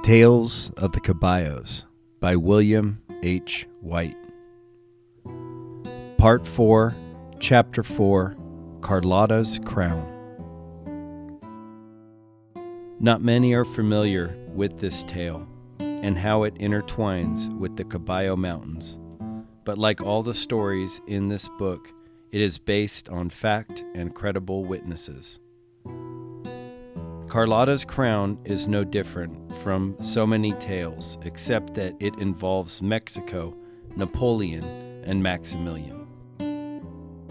Tales of the Caballos by William H. White. Part 4, Chapter 4, Carlotta's Crown. Not many are familiar with this tale and how it intertwines with the Caballo Mountains, but like all the stories in this book, it is based on fact and credible witnesses. Carlotta's crown is no different from so many tales, except that it involves Mexico, Napoleon, and Maximilian.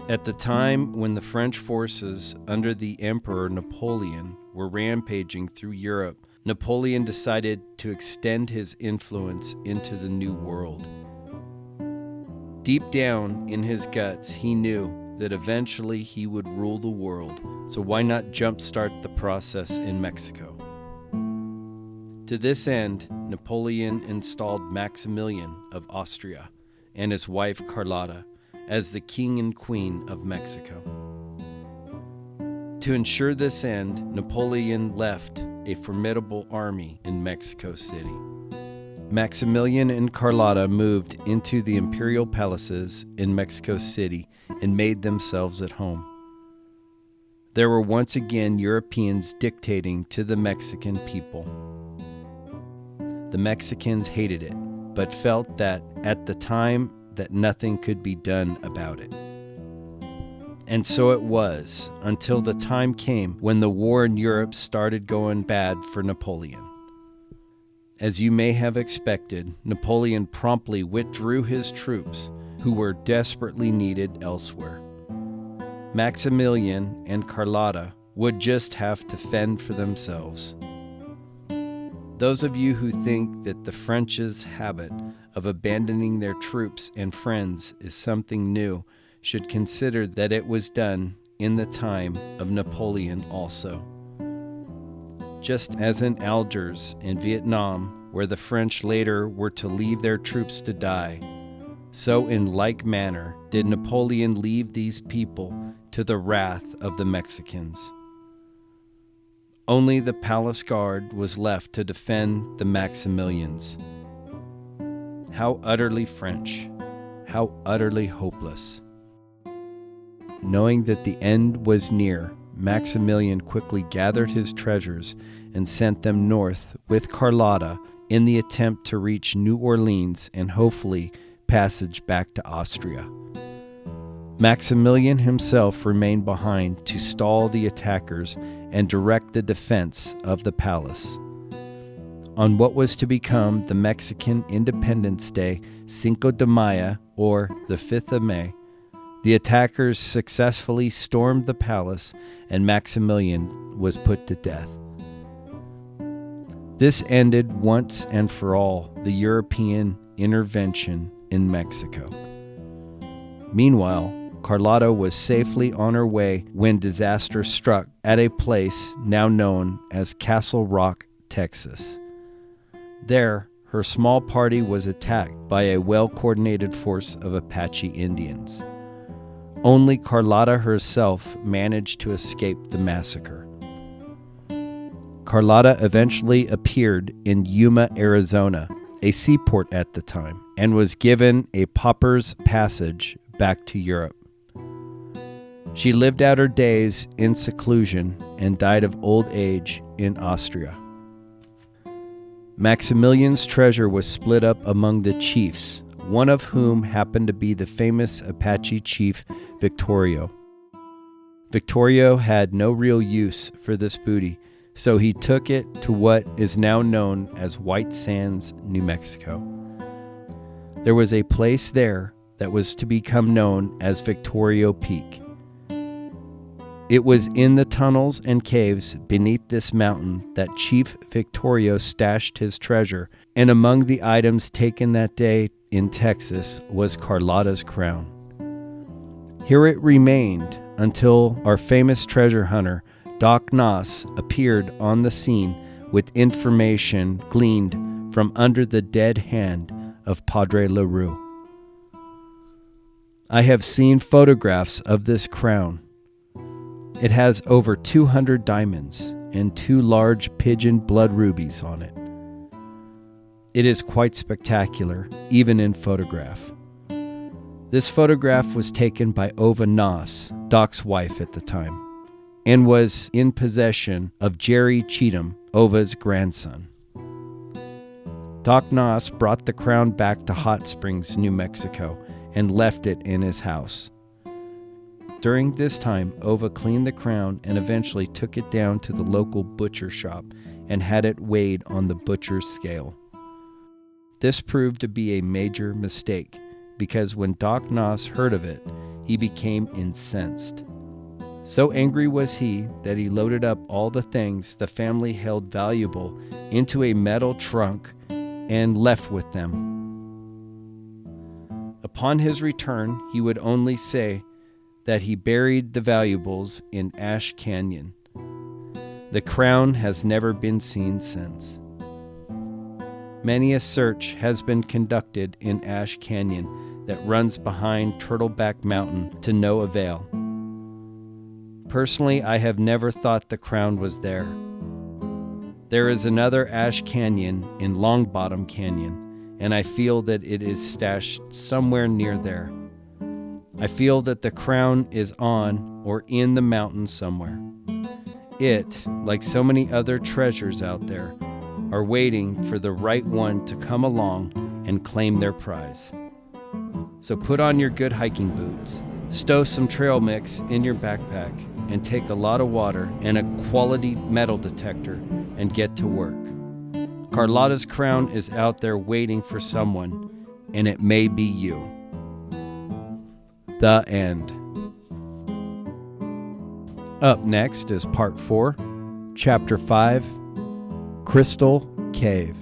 At the time when the French forces under the Emperor Napoleon were rampaging through Europe, Napoleon decided to extend his influence into the New World. Deep down in his guts, he knew that eventually he would rule the world, so why not jumpstart the process in Mexico? To this end, Napoleon installed Maximilian of Austria and his wife Carlotta as the king and queen of Mexico. To ensure this end, Napoleon left a formidable army in Mexico City. Maximilian and Carlotta moved into the imperial palaces in Mexico City and made themselves at home. There were once again Europeans dictating to the Mexican people. The Mexicans hated it, but felt that at the time that nothing could be done about it. And so it was, until the time came when the war in Europe started going bad for Napoleon. As you may have expected, Napoleon promptly withdrew his troops, who were desperately needed elsewhere. Maximilian and Carlotta would just have to fend for themselves. Those of you who think that the French's habit of abandoning their troops and friends is something new should consider that it was done in the time of Napoleon also. Just as in Algiers in Vietnam, where the French later were to leave their troops to die, so in like manner did Napoleon leave these people to the wrath of the Mexicans. Only the palace guard was left to defend the Maximilians. How utterly French, how utterly hopeless. Knowing that the end was near, Maximilian quickly gathered his treasures and sent them north with Carlotta in the attempt to reach New Orleans and hopefully passage back to Austria. Maximilian himself remained behind to stall the attackers and direct the defense of the palace. On what was to become the Mexican Independence Day, Cinco de Mayo, or the 5th of May, the attackers successfully stormed the palace and Maximilian was put to death. This ended once and for all the European intervention in Mexico. Meanwhile, Carlotta was safely on her way when disaster struck at a place now known as Castle Rock, Texas. There, her small party was attacked by a well-coordinated force of Apache Indians. Only Carlotta herself managed to escape the massacre. Carlotta eventually appeared in Yuma, Arizona, a seaport at the time, and was given a pauper's passage back to Europe. She lived out her days in seclusion and died of old age in Austria. Maximilian's treasure was split up among the chiefs, one of whom happened to be the famous Apache chief Victorio. Victorio had no real use for this booty, so he took it to what is now known as White Sands, New Mexico. There was a place there that was to become known as Victorio Peak. It was in the tunnels and caves beneath this mountain that Chief Victorio stashed his treasure, and among the items taken that day in Texas was Carlotta's crown. Here it remained until our famous treasure hunter, Doc Noss, appeared on the scene with information gleaned from under the dead hand of Padre LaRue. I have seen photographs of this crown. It has over 200 diamonds and 2 large pigeon blood rubies on it. It is quite spectacular, even in photograph. This photograph was taken by Ova Noss, Doc's wife at the time, and was in possession of Jerry Cheatham, Ova's grandson. Doc Noss brought the crown back to Hot Springs, New Mexico, and left it in his house. During this time, Ova cleaned the crown and eventually took it down to the local butcher shop and had it weighed on the butcher's scale. This proved to be a major mistake because when Doc Noss heard of it, he became incensed. So angry was he that he loaded up all the things the family held valuable into a metal trunk and left with them. Upon his return, he would only say that he buried the valuables in Ash Canyon. The crown has never been seen since. Many a search has been conducted in Ash Canyon that runs behind Turtleback Mountain to no avail. Personally, I have never thought the crown was there. There is another Ash Canyon in Long Bottom Canyon, and I feel that it is stashed somewhere near there. I feel that the crown is on or in the mountain somewhere. It, like so many other treasures out there, are waiting for the right one to come along and claim their prize. So put on your good hiking boots, stow some trail mix in your backpack, and take a lot of water and a quality metal detector and get to work. Carlotta's crown is out there waiting for someone, and it may be you. The end. Up next is Part 4, Chapter 5, Crystal Cave.